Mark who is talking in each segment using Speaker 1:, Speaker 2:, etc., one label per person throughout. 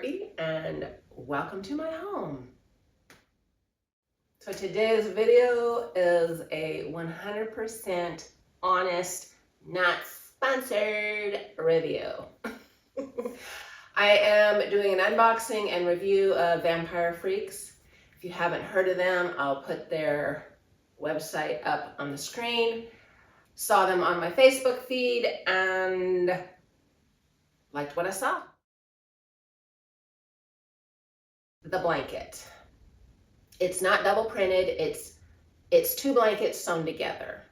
Speaker 1: Batty, and welcome to my home. So today's video is a 100% honest, not sponsored review. I am doing an unboxing and review of Vampyr Freaks. If you haven't heard of them, I'll put their website up on the screen. Saw them on my Facebook feed and liked what I saw. The blanket. It's not double printed, it's two blankets sewn together.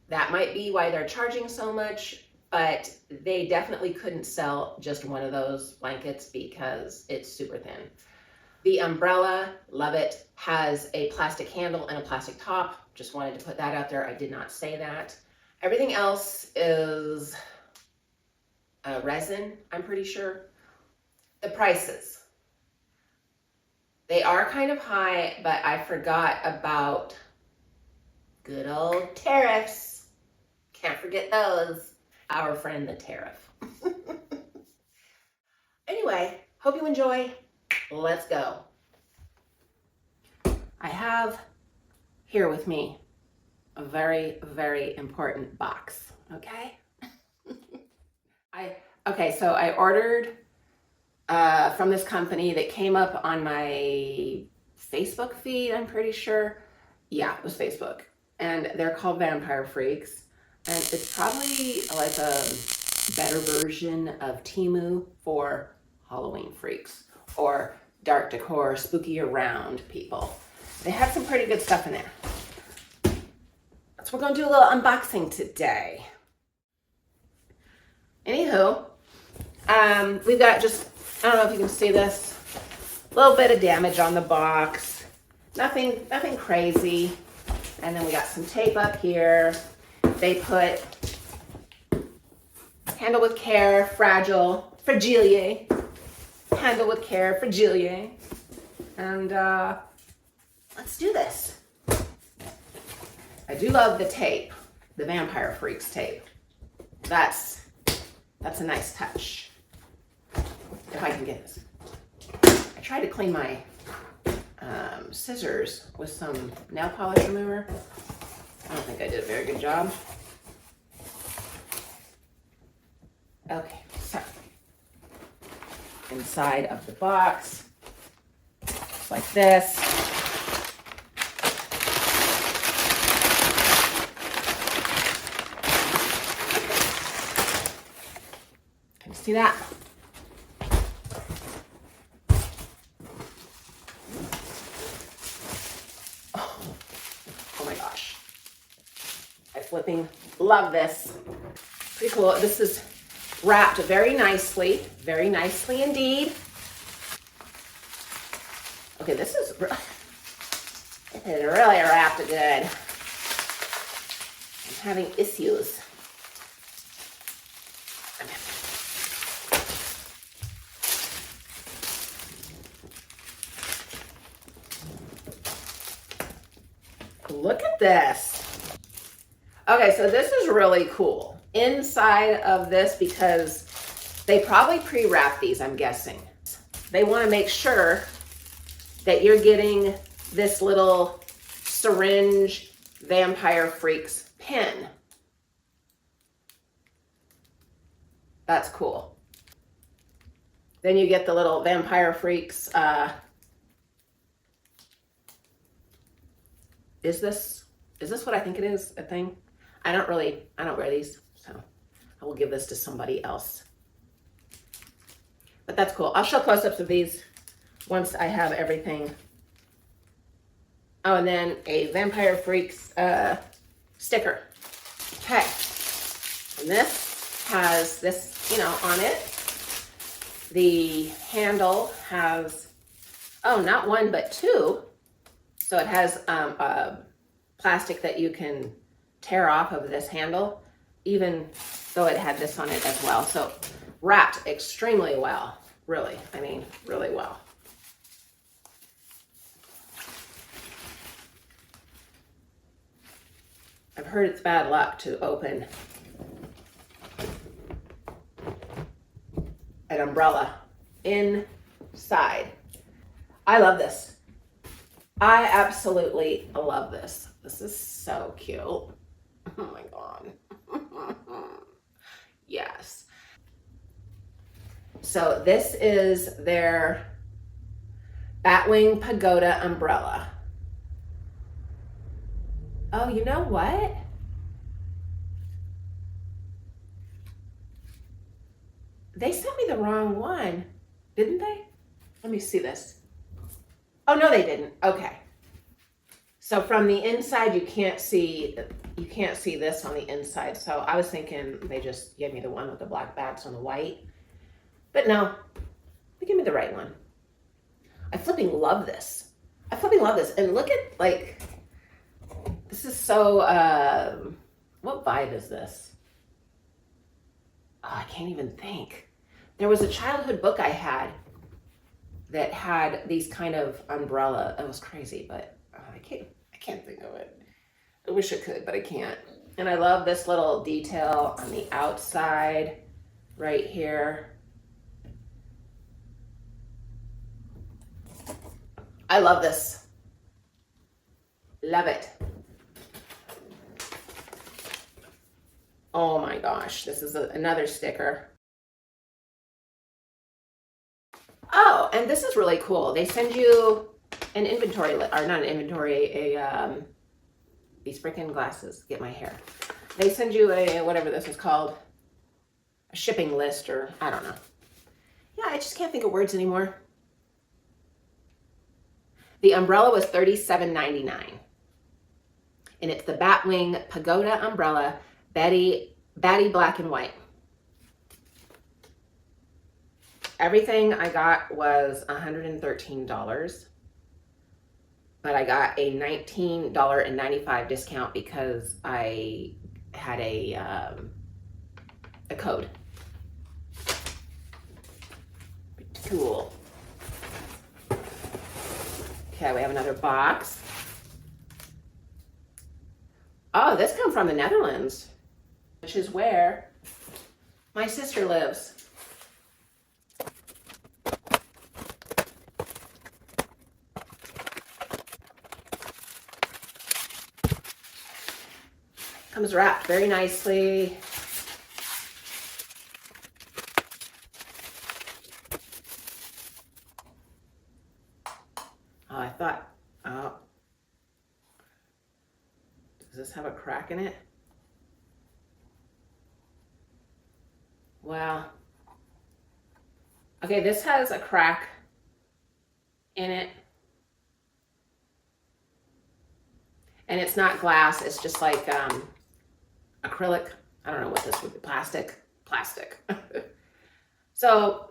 Speaker 1: That might be why they're charging so much, but they definitely couldn't sell just one of those blankets because it's super thin. The umbrella, love it, has a plastic handle and a plastic top. Just wanted to put that out there. I did not say that. Everything else is resin, I'm pretty sure. The prices. They are kind of high, but I forgot about good old tariffs. Can't forget those. Our friend, the tariff. Anyway, hope you enjoy. Let's go. I have here with me a very, very important box, okay? So I ordered from this company that came up on my Facebook feed, I'm pretty sure. Yeah, it was Facebook. And they're called Vampyr Freaks. And it's probably like a better version of Temu for Halloween freaks or dark decor, spooky around people. They have some pretty good stuff in there. So we're gonna do a little unboxing today. Anywho, we've got just, I don't know if you can see this, a little bit of damage on the box. Nothing crazy. And then we got some tape up here. They put handle with care, fragile, handle with care, fragile. And let's do this. I do love the tape, the Vampyr Freaks tape. That's a nice touch. If I can get this. I tried to clean my scissors with some nail polish remover. I don't think I did a very good job. Okay, so inside of the box, it's like this. Can you see that? Oh my gosh. I flipping love this. Pretty cool. This is wrapped very nicely indeed. Okay, this is really wrapped good. I'm having issues. Look at this. Okay, so this is really cool. Inside of this, because they probably pre-wrap these, I'm guessing. They want to make sure that you're getting this little syringe Vampyr Freaks pin. That's cool. Then you get the little Vampyr Freaks. Is this what I think it is, a thing? I don't wear these, so I will give this to somebody else. But that's cool. I'll show close-ups of these once I have everything. Oh, and then a Vampyr Freaks sticker. Okay. And this has this, on it. The handle has, oh, not one, but two. So it has a plastic that you can tear off of this handle, even though it had this on it as well. So wrapped extremely well, really. I mean, really well. I've heard it's bad luck to open an umbrella in side. I love this. I absolutely love this. This is so cute. Oh my God. Yes. So this is their Batwing Pagoda umbrella. Oh, you know what? They sent me the wrong one, didn't they? Let me see this. Oh, no, they didn't. Okay. So from the inside, you can't see this on the inside. So I was thinking they just gave me the one with the black bats on the white. But no, they gave me the right one. I flipping love this. I flipping love this. And look at, like, this is so, what vibe is this? Oh, I can't even think. There was a childhood book I had that had these kind of umbrella. It was crazy, but I can't think of it. I wish I could, but I can't. And I love this little detail on the outside right here. I love this. Love it. Oh my gosh, this is another sticker. Oh, and this is really cool. They send you an inventory, or not an inventory, these freaking glasses, get my hair. They send you a, whatever this is called, a shipping list, or I don't know. Yeah, I just can't think of words anymore. The umbrella was $37.99. And it's the Batwing Pagoda umbrella, Batty black and white. Everything I got was $113, but I got a $19.95 discount because I had a code. Cool. Okay, we have another box. Oh, this comes from the Netherlands, which is where my sister lives. Comes wrapped very nicely. Oh, I thought, oh, does this have a crack in it? Wow. Okay, this has a crack in it. And it's not glass, it's just like acrylic. I don't know what this would be, plastic. So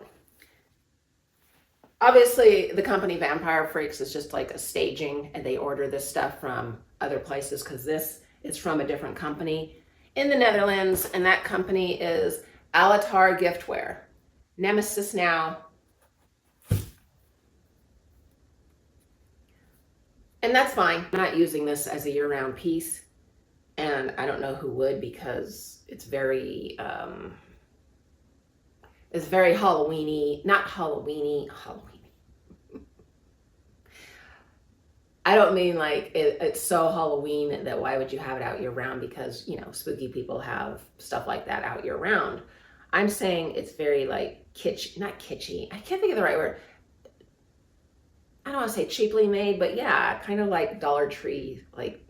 Speaker 1: obviously the company Vampyr Freaks is just like a staging, and they order this stuff from other places because this is from a different company in the Netherlands, and that company is Alatar Giftware. Nemesis now. And that's fine. I'm not using this as a year-round piece, and I don't know who would, because it's very Halloween-y. Not Halloween-y, Halloween. I don't mean like it's so Halloween that why would you have it out year-round, because, you know, spooky people have stuff like that out year-round. I'm saying it's very like kitsch, not kitschy. I can't think of the right word. I don't want to say cheaply made, but yeah, kind of like Dollar Tree, like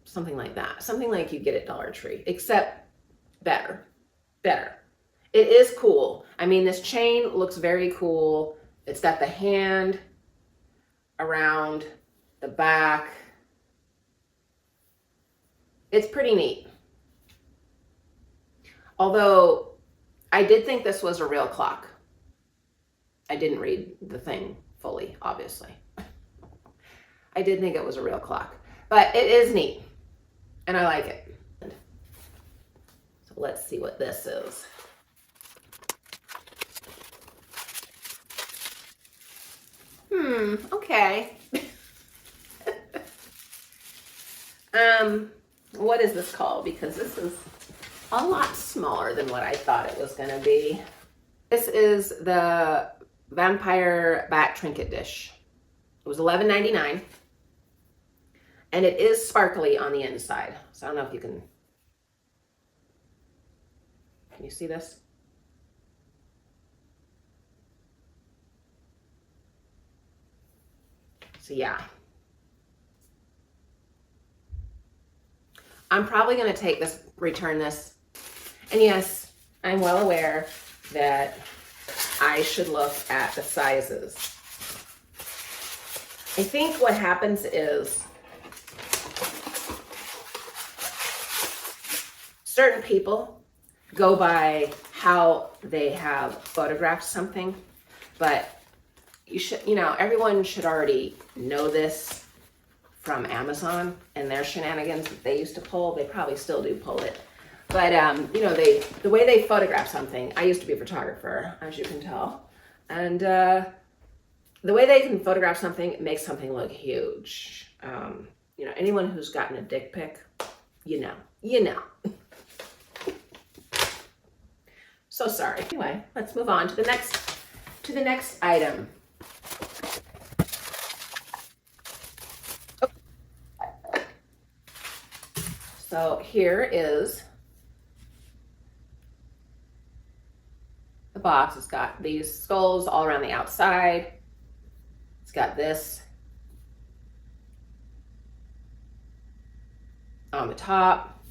Speaker 1: something like that. Something like you get at Dollar Tree, except better. It is cool. I mean, this chain looks very cool. It's got the hand around the back. It's pretty neat. Although I did think this was a real clock. I didn't read the thing fully, obviously. I did think it was a real clock, but it is neat and I like it. So let's see what this is. Okay. What is this called? Because this is a lot smaller than what I thought it was going to be. This is the Vampyr bat trinket dish. It was $11.99. And it is sparkly on the inside. So I don't know if you can you see this? So yeah. I'm probably going to take this, return this. And yes, I'm well aware that I should look at the sizes. I think what happens is certain people go by how they have photographed something, but you should, you know, everyone should already know this from Amazon and their shenanigans that they used to pull. They probably still do pull it. But, you know, the way they photograph something, I used to be a photographer, as you can tell. And the way they can photograph something, it makes something look huge. You know, anyone who's gotten a dick pic, you know. So sorry. Anyway, let's move on to the next item. So here is the box. It's got these skulls all around the outside. It's got this on the top,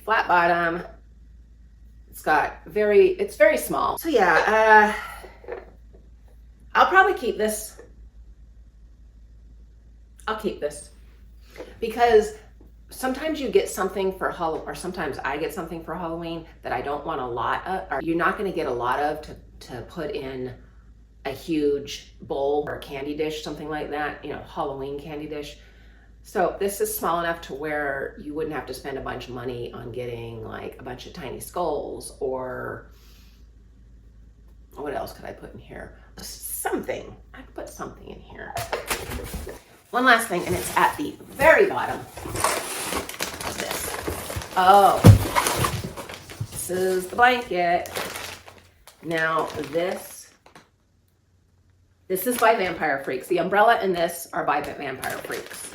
Speaker 1: flat bottom. It's very small. So yeah, I'll probably keep this. I'll keep this because sometimes you get something for Halloween, or sometimes I get something for Halloween that I don't want a lot of, or you're not going to get a lot of to put in a huge bowl or a candy dish, something like that, you know, Halloween candy dish. So this is small enough to where you wouldn't have to spend a bunch of money on getting like a bunch of tiny skulls, or what else could I put in here? Something. I could put something in here. One last thing, and it's at the very bottom. What's this? Oh, this is the blanket. Now this is by Vampyr Freaks. The umbrella and this are by Vampyr Freaks.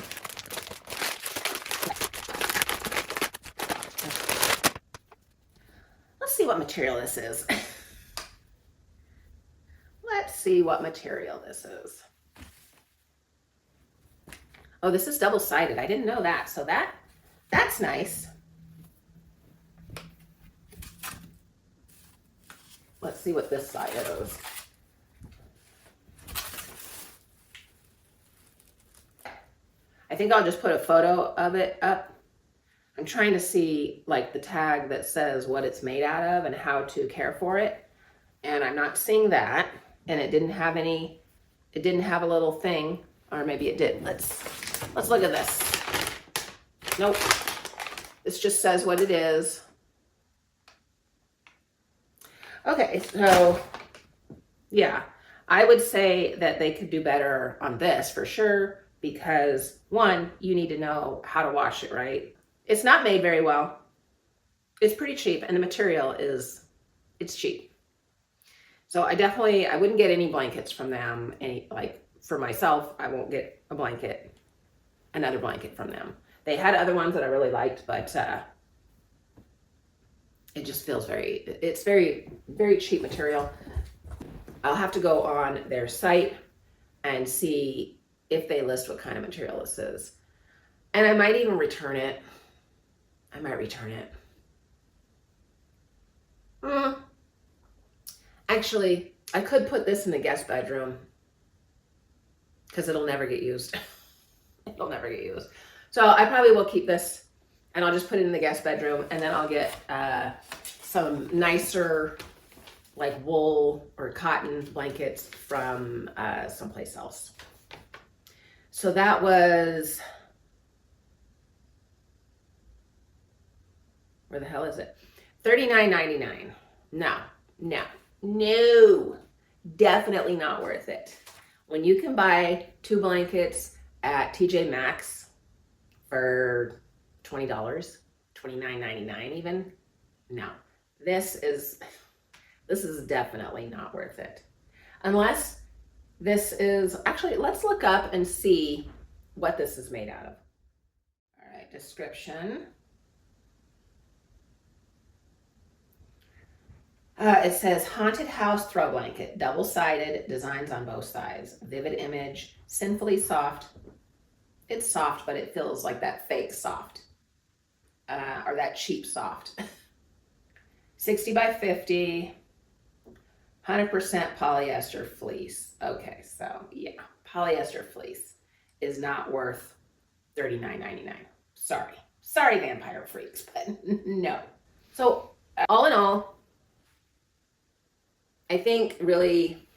Speaker 1: Let's see what material this is. Let's see what material this is. Oh, this is double-sided. I didn't know that. So that's nice. Let's see what this side is. I think I'll just put a photo of it up. I'm trying to see like the tag that says what it's made out of and how to care for it. And I'm not seeing that. And it didn't have a little thing, or maybe it did. Let's look at this. Nope. This just says what it is. Okay, so yeah, I would say that they could do better on this for sure, because one, you need to know how to wash it, right? It's not made very well. It's pretty cheap, and the material it's cheap. So I wouldn't get any blankets from them. Like for myself, I won't get another blanket from them. They had other ones that I really liked, but it just feels it's very, very cheap material. I'll have to go on their site and see if they list what kind of material this is. And I might even return it. I might return it. Actually, I could put this in the guest bedroom because it'll never get used. It'll never get used. So I probably will keep this, and I'll just put it in the guest bedroom, and then I'll get some nicer like wool or cotton blankets from someplace else. So that was, where the hell is it? $39.99. No, definitely not worth it. When you can buy 2 blankets at TJ Maxx for $20, $29.99 even, no. This is definitely not worth it. Unless this is, actually, let's look up and see what this is made out of. All right, description. It says haunted house throw blanket, double-sided, designs on both sides, vivid image, sinfully soft. It's soft, but it feels like that fake soft, or that cheap soft. 60 by 50, 100% polyester fleece. Okay, so yeah, polyester fleece is not worth $39.99. Sorry, Vampyr freaks, but no. So all in all, I think really,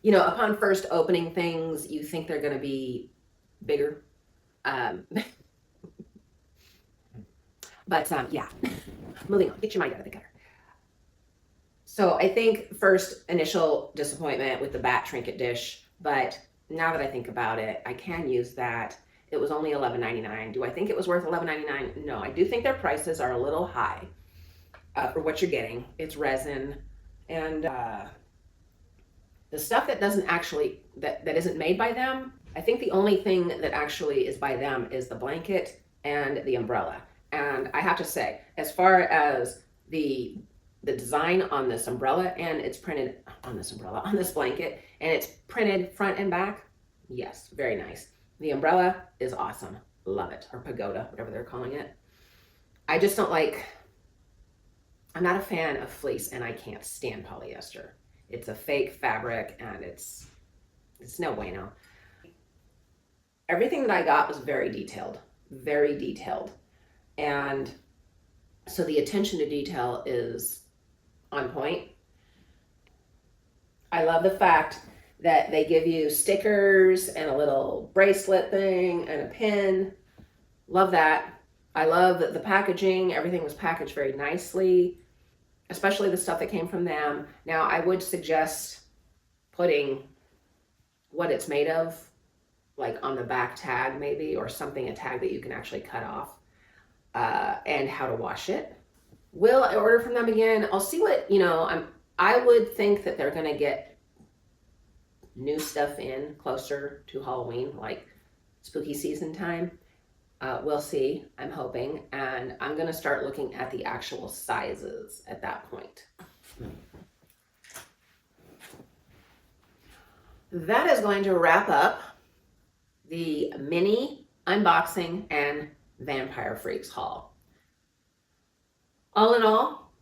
Speaker 1: upon first opening things, you think they're going to be bigger. But yeah, moving on. Get your mind out of the gutter. So I think first initial disappointment with the Bat Trinket dish, but now that I think about it, I can use that. It was only $11.99. Do I think it was worth $11.99? No, I do think their prices are a little high for what you're getting. It's resin. And the stuff that doesn't actually, that isn't made by them, I think the only thing that actually is by them is the blanket and the umbrella. And I have to say, as far as the design on this umbrella, and it's printed on this umbrella, on this blanket, and it's printed front and back, yes, very nice. The umbrella is awesome. Love it. Or Pagoda, whatever they're calling it. I just don't like, I'm not a fan of fleece, and I can't stand polyester. It's a fake fabric, and it's no bueno. Everything that I got was very detailed, very detailed. And so the attention to detail is on point. I love the fact that they give you stickers and a little bracelet thing and a pin. Love that. I love that the packaging, everything was packaged very nicely, especially the stuff that came from them. Now, I would suggest putting what it's made of, like on the back tag maybe, or something, a tag that you can actually cut off, and how to wash it. Will I order from them again? I'll see what, I would think that they're going to get new stuff in closer to Halloween, like spooky season time. We'll see, I'm hoping. And I'm going to start looking at the actual sizes at that point. That is going to wrap up the mini unboxing and Vampyr Freaks haul. All in all,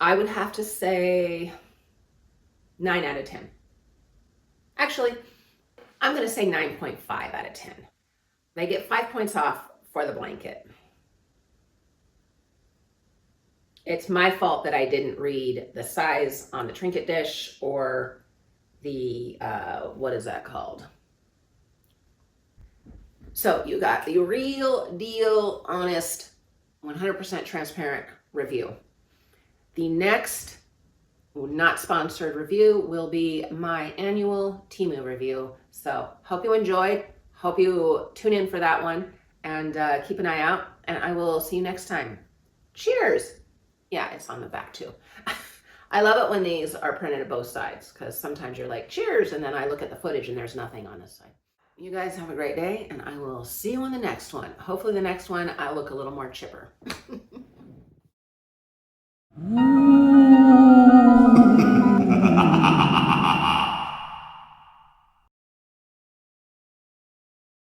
Speaker 1: I would have to say 9 out of 10. Actually, I'm going to say 9.5 out of 10. They get 5 points off for the blanket. It's my fault that I didn't read the size on the Trinket dish or the, what is that called? So you got the real deal, honest, 100% transparent review. The next not sponsored review will be my annual Temu review. So hope you enjoyed. Hope you tune in for that one, and keep an eye out, and I will see you next time. Cheers. Yeah, it's on the back too. I love it when these are printed at both sides, because sometimes you're like, cheers, and then I look at the footage and there's nothing on this side. You guys have a great day, and I will see you on the next one. Hopefully the next one I'll look a little more chipper.